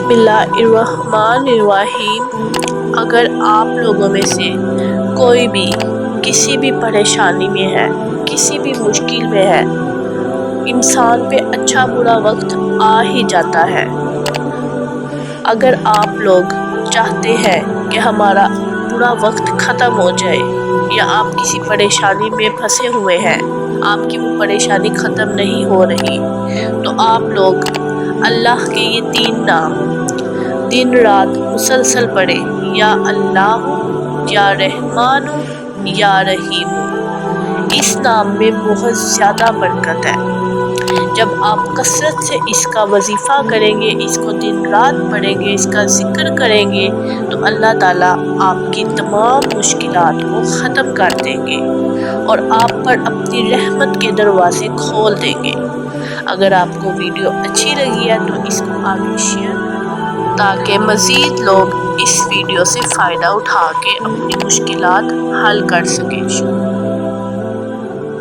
بسم اللہ الرحمن الرحیم۔ اگر آپ لوگوں میں سے کوئی بھی کسی بھی پریشانی میں ہے، کسی بھی مشکل میں ہے، انسان پہ اچھا برا وقت آ ہی جاتا ہے۔ اگر آپ لوگ چاہتے ہیں کہ ہمارا برا وقت ختم ہو جائے، یا آپ کسی پریشانی میں پھنسے ہوئے ہیں، آپ کی وہ پریشانی ختم نہیں ہو رہی، تو آپ لوگ اللہ کے یہ 3 نام دن رات مسلسل پڑھے، یا اللہ، یا رحمان، یا رحیم۔ اس نام میں بہت زیادہ برکت ہے۔ جب آپ کثرت سے اس کا وظیفہ کریں گے، اس کو دن رات پڑھیں گے، اس کا ذکر کریں گے، تو اللہ تعالیٰ آپ کی تمام مشکلات کو ختم کر دیں گے اور آپ پر اپنی رحمت کے دروازے کھول دیں گے۔ اگر آپ کو ویڈیو اچھی لگی ہے تو اس کو آگے شیئر کریں تاکہ مزید لوگ اس ویڈیو سے فائدہ اٹھا کے اپنی مشکلات حل کر سکیں۔